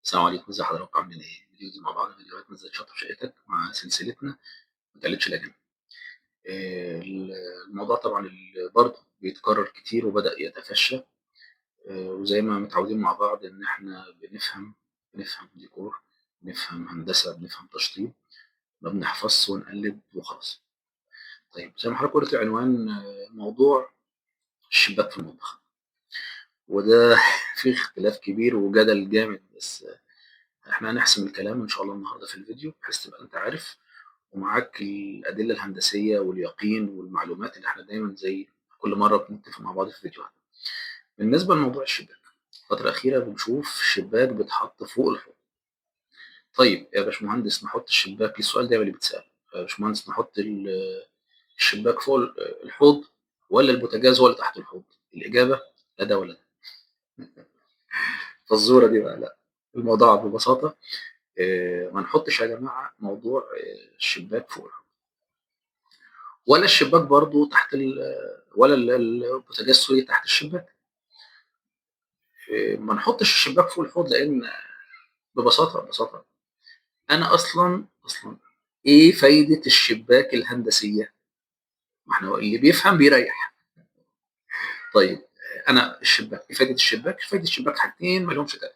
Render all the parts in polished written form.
السلام عليكم، ازي حضراتكم عاملين ايه؟ فيديو جديد مع بعض، فيديوهات ازاي تشطب شقتك مع سلسلتنا ما تقلدش الأجانب. ال- الموضوع طبعا برضه بيتكرر كتير وبدأ يتفشى. وزي ما متعودين مع بعض إن احنا بنفهم ديكور، بنفهم هندسة، بنفهم تشطيب، ما بنحفظش ونقلد وخلاص. طيب زي ما حضرتك قلت العنوان، موضوع الشباك في المطبخ، وده فيه اختلاف كبير وجدل جامد، بس احنا هنحسم الكلام ان شاء الله النهارده في الفيديو بحيث تبقى انت عارف ومعاك الأدلة الهندسية واليقين والمعلومات اللي احنا دايما زي كل مرة بنتفق مع بعض في فيديوهات. بالنسبة لموضوع الشباك، الفترة الأخيرة بنشوف شباك بيتحط فوق الحوض. طيب يا باشمهندس نحط الشباك، السؤال دايما اللي بيتسأل، يا باشمهندس نحط الشباك فوق الحوض ولا البوتاجاز هو اللي تحت الحوض؟ الإجابة لا ده ولا ده. فالزورة دي بقى لا، الموضوع ببساطة ما نحطش يا جماعة موضوع الشباك فوق الحوض ولا الشباك برضو تحت ولا البوتاجاز سوري تحت الشباك. ما نحطش الشباك فوق الحوض لان ببساطه انا اصلا ايه فايده الشباك الهندسيه؟ ما احنا اللي بيفهم بيريح. طيب انا الشباك ايه فايده الشباك؟ فايده الشباك حاجتين ما لهمش تاني: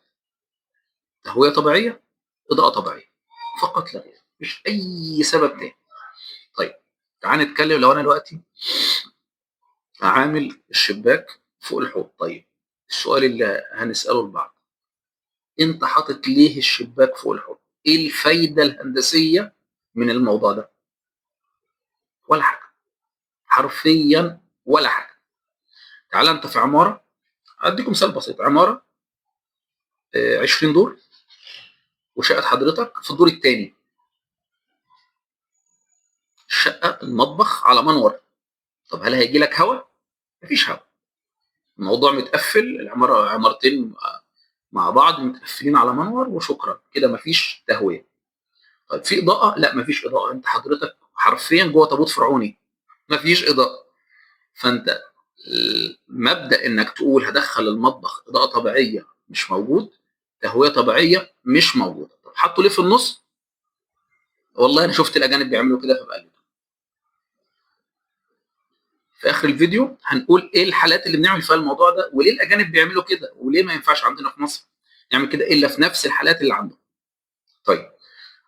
تهويه طبيعيه، اضاءه طبيعيه، فقط لا غير، مش اي سبب تاني. طيب تعال نتكلم لو انا دلوقتي عامل الشباك فوق الحوض. طيب السؤال اللي هنساله لبعض: انت حاطط ليه الشباك فوق الحوض؟ ايه الفايده الهندسيه من الموضوع ده؟ ولا حاجه، حرفيا ولا حاجه. تعال انت في عماره، اديكم مثال بسيط: عماره 20 دور، وشقه حضرتك في الدور الثاني. الشقه المطبخ على منور، طب هل هيجي لك هواء؟ مفيش هواء، الموضوع متقفل، العماره عمارتين مع بعض متقفلين على منور وشكرا كده، مفيش تهويه. طيب في اضاءه؟ لا مفيش اضاءه، انت حضرتك حرفيا جوه تابوت فرعوني، مفيش اضاءه. فانت مبدا انك تقول هدخل المطبخ اضاءه طبيعيه مش موجود، تهويه طبيعيه مش موجوده. طب حطوا ليه في النص؟ والله انا شفت الاجانب بيعملوا كده فبقلد. في اخر الفيديو هنقول ايه الحالات اللي بنعمل فيها الموضوع ده، وليه الاجانب بيعملوا كده، وليه ما ينفعش عندنا في مصر نعمل كده الا في نفس الحالات اللي عندهم. طيب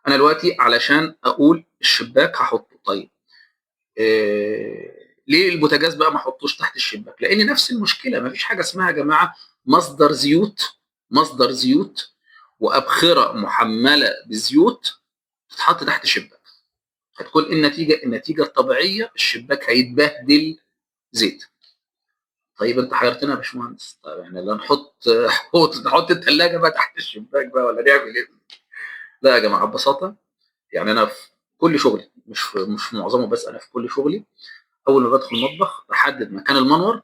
انا دلوقتي علشان اقول الشباك هحطه، طيب ليه البوتاجاز بقى ما احطوش تحت الشباك؟ لان نفس المشكله، ما فيش حاجه اسمها يا جماعه مصدر زيوت وابخره محمله بزيوت تتحط تحت الشباك. هتكون النتيجه الطبيعيه الشباك هيتبهدل زيت. طيب انت حيرتنا يا باشمهندس، طيب احنا لا نحط الثلاجه بقى تحت الشباك بقى ولا نعمل ايه؟ لا يا جماعه ببساطه، يعني انا في كل شغلي، مش في معظمه بس، انا في كل شغلي اول ما بدخل المطبخ بحدد مكان المنور.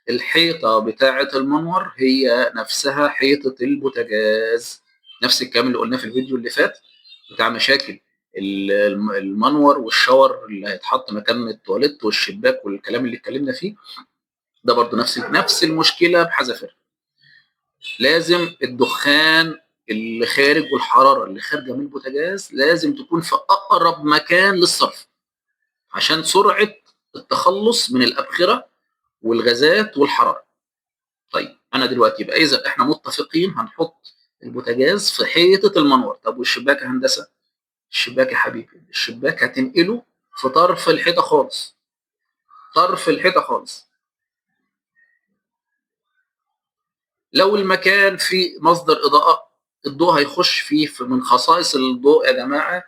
الحيطه بتاعه المنور هي نفسها حيطه البوتاجاز، نفس الكلام اللي قلناه في الفيديو اللي فات بتاع مشاكل المنور والشاور اللي هيتحط مكان التواليت والشباك والكلام اللي اتكلمنا فيه. ده برضو نفس المشكله بحذافيرها. لازم الدخان اللي خارج والحراره اللي خارجه من البوتاجاز لازم تكون في اقرب مكان للصرف عشان سرعه التخلص من الابخره والغازات والحراره. طيب انا دلوقتي يبقى اذا احنا متفقين هنحط البوتاجاز في حيطه المنور. طب والشباك يا هندسه؟ الشباك يا حبيبي، الشباك هتنقله في طرف الحيطه خالص، طرف الحيطه خالص. لو المكان فيه مصدر اضاءه، الضوء هيخش فيه. من خصائص الضوء يا جماعه،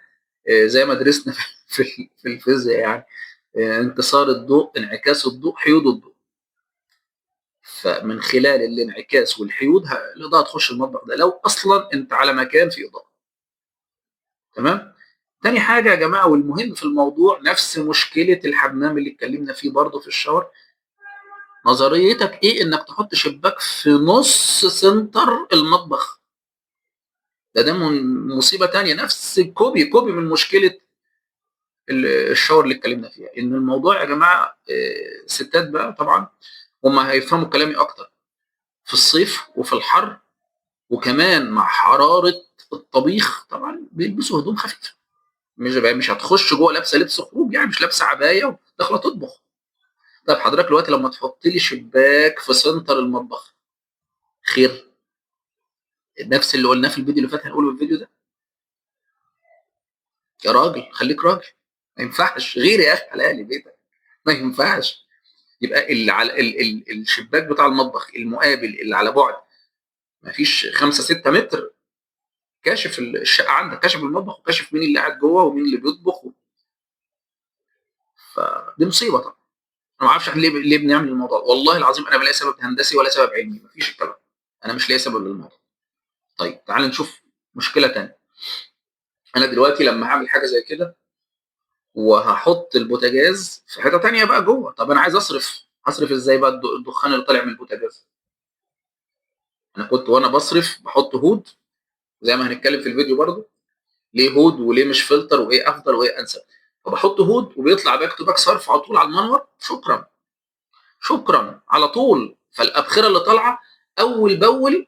زي ما درسنا في الفيزياء يعني، انكسار الضوء، انعكاس الضوء، حيود الضوء. فمن خلال الانعكاس والحيود الاضاءه تخش المطبخ ده لو اصلا انت على مكان فيه اضاءه. تمام. تاني حاجه يا جماعه والمهم في الموضوع، نفس مشكله الحمام اللي اتكلمنا فيه برضه في الشاور. نظريتك ايه انك تحط شباك في نص سنتر المطبخ؟ ده مصيبه تانية، نفس كوبي من مشكله الشاور اللي اتكلمنا فيها. ان الموضوع يا جماعه ستات بقى طبعا هم هيفهموا كلامي اكتر. في الصيف وفي الحر وكمان مع حراره الطبيخ طبعا بيلبسوا هدوم خفيفه. مش هتخش جوه لابسه لبس خروج، يعني مش لابسه عبايه وداخله تطبخ. طب حضرتك دلوقتي لما تحط لي شباك في سنتر المطبخ، خير؟ نفس اللي قلناه في الفيديو اللي فات هنقوله في الفيديو ده. يا راجل خليك راجل، ما ينفعش غير يا اخي على اهل بيتك، ما ينفعش. يبقى اللي على الشباك بتاع المطبخ المقابل اللي على بعد ما فيش 5 6 متر، كاشف الشقه عندك، كاشف المطبخ وكاشف مين اللي قاعد جوه ومين اللي بيطبخ فدي مصيبه طبعا. انا ما اعرفش احنا ليه بنعمل الموضوع. والله العظيم انا ما لاقي سبب هندسي ولا سبب علمي، ما فيش الكلام. انا مش لاقي سبب للموضوع. طيب تعال نشوف مشكله ثانيه. انا دلوقتي لما هعمل حاجه زي كده وهحط البوتاجاز في حته ثانيه بقى جوه، طب انا عايز اصرف، هصرف ازاي بقى الدخان اللي طالع من البوتاجاز؟ انا كنت وانا بصرف بحط هود، زي ما هنتكلم في الفيديو برضه، ليه هود وليه مش فلتر وايه افضل وايه انسب. فبحط هود وبيطلع باك تو باك صرف على طول على المنور، شكرا شكرا على طول. فالابخره اللي طالعه اول باول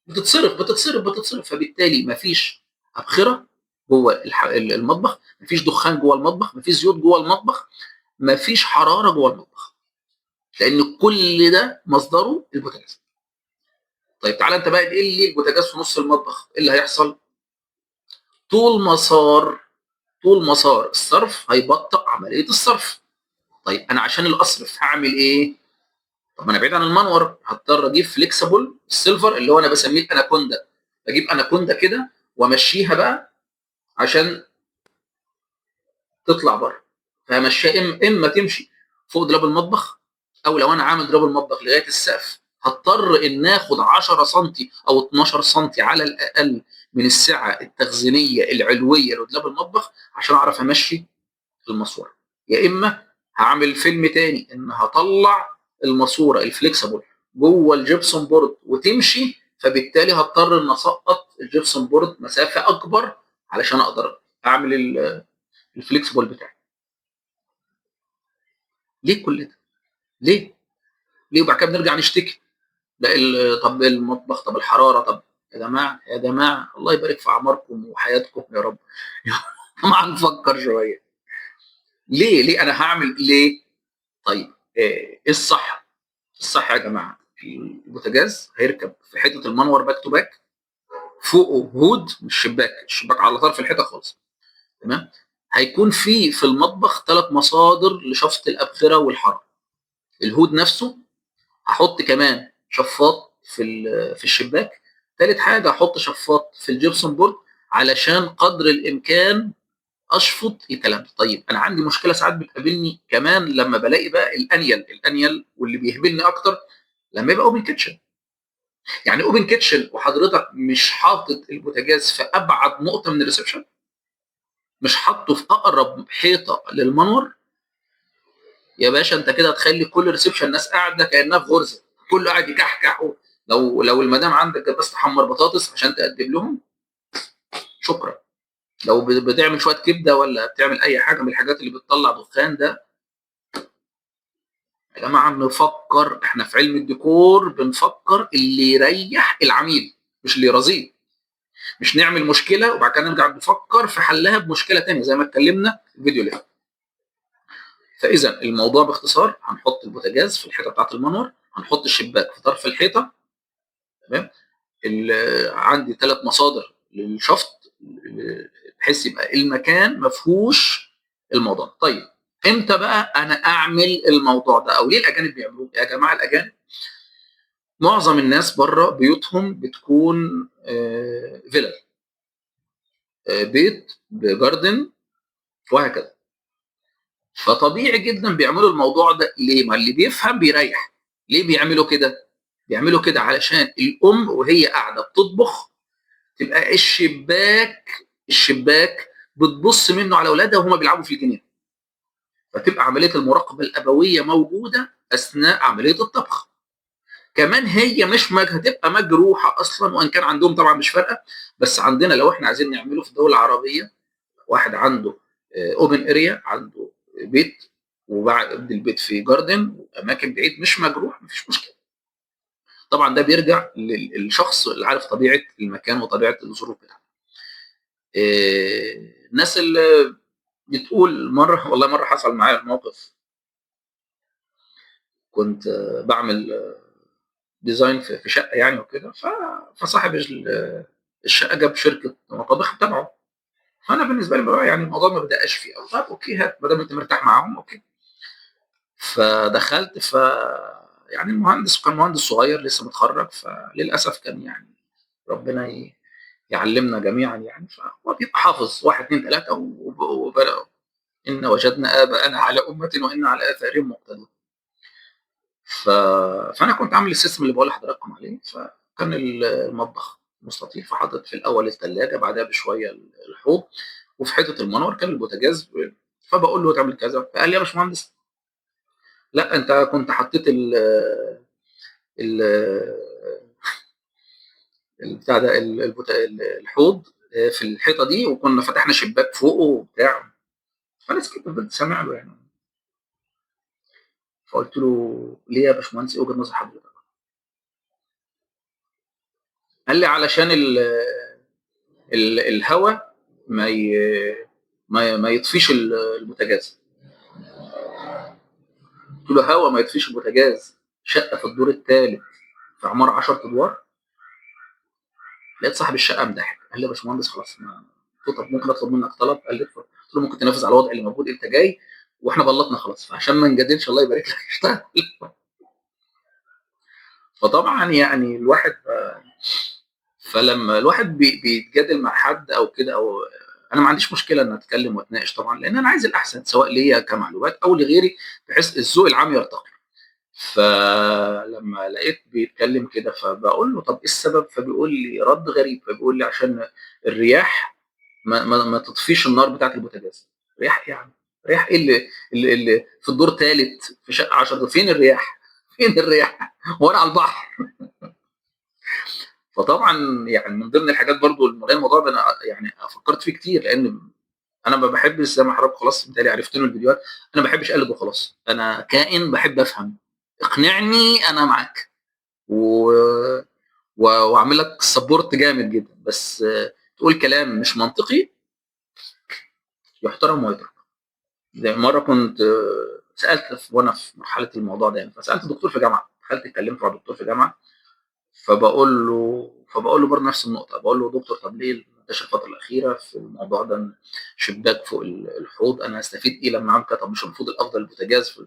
بتتصرف بتتصرف بتتصرف، فبالتالي مفيش ابخره جوه المطبخ، مفيش دخان جوه المطبخ، مفيش زيوت جوه المطبخ، مفيش حراره جوه المطبخ، لان كل ده مصدره البوتاجاز. طيب تعالى انت بقى تقول لي البوتاجاز في نص المطبخ، ايه اللي هيحصل؟ طول مسار طول مسار الصرف هيبطئ عمليه الصرف. طيب انا عشان الاصرف هعمل ايه؟ طب انا بعيد عن المنور هضطر اجيب فليكسبل السيلفر اللي هو انا بسميه الاناكوندا. اجيب اناكوندا كده وامشيها بقى عشان تطلع بره. فهمشيها اما تمشي فوق دولاب المطبخ، او لو انا عامل دولاب المطبخ لغايه السقف هضطر ان اخد 10 سم او 12 سم على الاقل من السعه التخزينيه العلويه لدولاب المطبخ عشان اعرف امشي الماسوره. يا اما هعمل فيلم تاني ان هطلع الماسوره الفليكسبل جوه الجبسون بورد وتمشي، فبالتالي هضطر ان اسقط الجبسون بورد مسافه اكبر علشان اقدر اعمل الفليكسبل بتاعي. ليه كل ده؟ ليه؟ ليه؟ وبعد كده بنرجع نشتكي، لا طب المطبخ، طب الحراره، طب يا جماعه يا جماعه الله يبارك في اعماركم وحياتكم يا رب. يا جماعه نفكر شويه. ليه انا هعمل ليه؟ طيب ايه الصح؟ الصح يا جماعه البوتاجاز هيركب في حته المنور باك تو باك، فوقه هود مش شباك، الشباك على طرف الحيطه خالص، تمام. هيكون في المطبخ 3 مصادر لشفط الابخره والحراره. الهود نفسه، هحط كمان شفاط في الشباك، ثالث حاجه هحط شفاط في الجبسون بورد علشان قدر الامكان اشفط الكلام ده. طيب انا عندي مشكله ساعات بتقابلني كمان لما بلاقي بقى الانيل واللي بيهبلني اكتر لما يبقى اوبن كيتشن. يعني اوبن كيتشن وحضرتك مش حاطط البوتاجاز في ابعد نقطه من الريسبشن، مش حاطه في اقرب حيطه للمنور، يا باشا انت كده هتخلي كل ريسبشن الناس قاعده كانها في غرزه، كله قاعد يكحكح. لو المدام عندك بس تحمر بطاطس عشان تقدم لهم، شكرا. لو بتعمل شويه كبده ولا بتعمل اي حاجه من الحاجات اللي بتطلع دخان ده، يا جماعه نفكر، احنا في علم الديكور بنفكر اللي يريح العميل مش اللي يرضيه. مش نعمل مشكله وبعد كده نرجع نفكر في حلها بمشكله ثانيه زي ما اتكلمنا في الفيديو اللي فات. فاذا الموضوع باختصار، هنحط البوتاجاز في الحيطه بتاعت المنور، هنحط الشباك في طرف الحيطه، تمام. عندي 3 مصادر للشفط بحيث يبقى المكان ما فيهوش الموضوع. طيب امتى بقى انا اعمل الموضوع ده، او ليه الاجانب بيعملوه؟ يا جماعه الاجانب معظم الناس بره بيوتهم بتكون فيلا، بيت بجاردن وهكذا. فطبيعي جدا بيعملوا الموضوع ده ليه؟ ما اللي بيفهم بيريح. ليه بيعملوا كده؟ بيعملوا كده علشان الام وهي قاعده بتطبخ تبقى الشباك بتبص منه على اولادها وهم بيلعبوا في الجنينه، فتبقى عمليه المراقبه الابويه موجوده اثناء عمليه الطبخ. كمان هي مش هتبقى مجروحه اصلا، وان كان عندهم طبعا مش فارقه. بس عندنا لو احنا عايزين نعمله في الدول العربيه، واحد عنده اوبن اريا، عنده بيت وبعد البيت في جاردن اماكن بعيد مش مجروح، مفيش مشكله. طبعا ده بيرجع للشخص اللي عارف طبيعه المكان وطبيعه الظروف بتاعته. الناس اللي بتقول مره، والله مره حصل معايا الموقف. كنت بعمل ديزاين في شقه يعني وكده، فصاحب الشقه جاب شركه مطابخ تبعه. فانا بالنسبه لي بقى يعني الموضوع ما بدقاش فيه أوي. طب اوكي، هات ما دام انت مرتاح معاهم اوكي. فدخلت، يعني المهندس كان مهندس صغير لسه متخرج، فللاسف كان يعني ربنا يعلمنا جميعا يعني. فهو بيبقى حافظ واحد اتنين تلاته وبدأ ان وجدنا اباءنا على امه وان على اثارهم مقتدون. ف... فانا كنت عامل السيستم اللي بقول لحضراتكم عليه. فكان المطبخ مستطيل، فحطيت في الاول الثلاجه، بعدها بشويه الحوض، وفي حته المنور كان البوتاجاز. فبقول له تعمل كذا، فقال لي يا باشمهندس لا انت كنت حطيت ال البتاع ده الحوض في الحيطه دي، وكنا فتحنا شباك فوقه وبتاع. فانا سكت فضلت سامع له يعني. فقلت له ليه يا باشمهندس، ايه وجهه نظر حضرتك؟ قال لي علشان الهواء ما يطفيش البوتاجاز. قلت له هواء ما يطفيش البوتاجاز؟ شقه في الدور الثالث في عماره 10 ادوار. لقيت صاحب الشقه مضحك، قال لي يا باشمهندس خلاص، ما قلت له طب ممكن اطلب منك طلب؟ قال لي اتفضل. قلت له ممكن تنافس على الوضع اللي موجود، انت جاي واحنا بلطنا خلاص، فعشان ما نجادلش الله يبارك لك اشتغل. فطبعا يعني الواحد، فلما الواحد بيتجادل مع حد او كده، او انا ما عنديش مشكله ان اتكلم واتناقش طبعا، لان انا عايز الاحسن سواء ليا كمعلومات او لغيري، بحيث الذوق العام يرتقي. فلما لقيت بيتكلم كده فبقول له طب ايه السبب؟ فبيقول لي رد غريب، فبيقول لي عشان الرياح ما تطفيش النار بتاعت البوتاجاز. رياح يعني؟ رياح ايه اللي في الدور ثالث في شقه 10 دور؟ فين الرياح؟ فين الرياح وانا على البحر؟ فطبعا يعني من ضمن الحاجات برضو الموضوع ده انا يعني فكرت فيه كتير، لان انا ما بحبش زي ما حضرتك خلاص انت عرفتني الفيديوهات، انا ما بحبش اقلد وخلاص، انا كائن بحب افهم. اقنعني انا معاك و... واعمل لك سبورت جامد جدا، بس تقول كلام مش منطقي يحترم ويترك. زي مره كنت سالت وانا في مرحله الموضوع ده يعني، فسالت دكتور في جامعه، دخلت اتكلمت مع دكتور في جامعه. فبقول له برضه نفس النقطه، بقول له دكتور طب ليه منتشر الفتره الاخيره في الموضوع ده إن شباك فوق الحوض؟ انا هستفيد ايه لما اعمل كده؟ طب مش المفروض الافضل البوتاجاز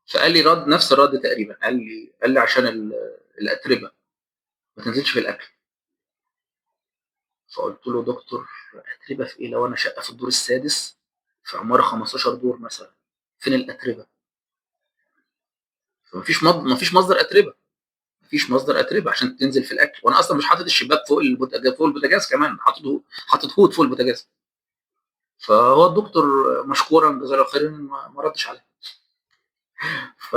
فقال لي رد نفس الرد تقريبا، قال لي عشان الاتربه ما تنزلش في الاكل. فقلت له دكتور اتربه في ايه؟ لو انا شقه في الدور السادس في عماره 15 دور مثلا، فين الاتربه؟ فمفيش مصدر اتربه، مفيش مصدر اتربه عشان تنزل في الاكل، وانا اصلا مش حاطط الشباك فوق البوتاجاز كمان، حاطط هود فوق البوتاجاز. فهو الدكتور مشكورا جزاه الله خيرا ما ردش عليه. ف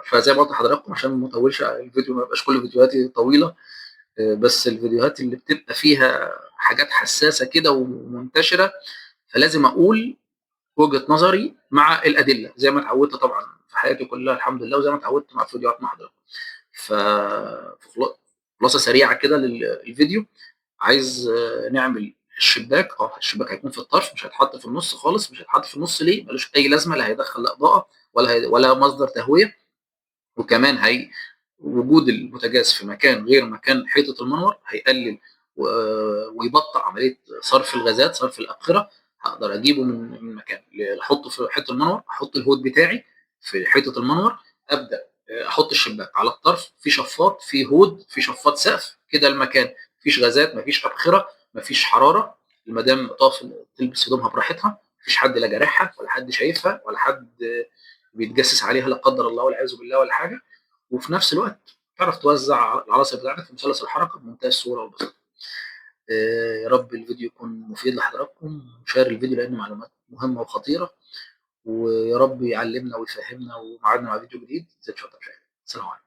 فزي ما قلت لحضراتكم عشان ما اطولش على الفيديو، ما يبقاش كل فيديوهاتي طويله، بس الفيديوهات اللي بتبقى فيها حاجات حساسه كده ومنتشره، فلازم اقول وجهه نظري مع الادله زي ما اتعودت طبعا في حياتي كلها الحمد لله، وزي ما اتعودت مع فيديوهات مع حضراتكم. ف خلاصه سريعه كده للفيديو. عايز نعمل الشباك، الشباك هيكون في الطرف، مش هيتحط في النص خالص. مش هيتحط في النص ليه؟ ملوش اي لازمه، لا هيدخل لا اضاءه ولا مصدر تهويه. وكمان وجود البوتاجاز في مكان غير مكان حيطه المنور هيقلل ويبطئ عمليه صرف الغازات، صرف الابخره. هقدر اجيبه من مكان احطه في حيطه المنور، احط الهود بتاعي في حيطه المنور، ابدا احط الشباك على الطرف، في شفاط، في هود، في شفاط سقف كده، المكان مفيش غازات، مفيش ابخره، مفيش حراره. المدام طافل تلبس هدومها براحتها، مفيش حد لا جارحها ولا حد شايفها ولا حد بيتجسس عليها لا قدر الله والعياذ بالله ولا حاجه. وفي نفس الوقت تعرف توزع العناصر بتاعتك في مثلث الحركه بمنتهى السهوله والبساطه. يا رب الفيديو يكون مفيد لحضراتكم، شير الفيديو لانه معلومات مهمه وخطيره، ويا رب يعلمنا ويفهمنا، ومعادنا مع فيديو جديد. زي شاطر. السلام عليكم.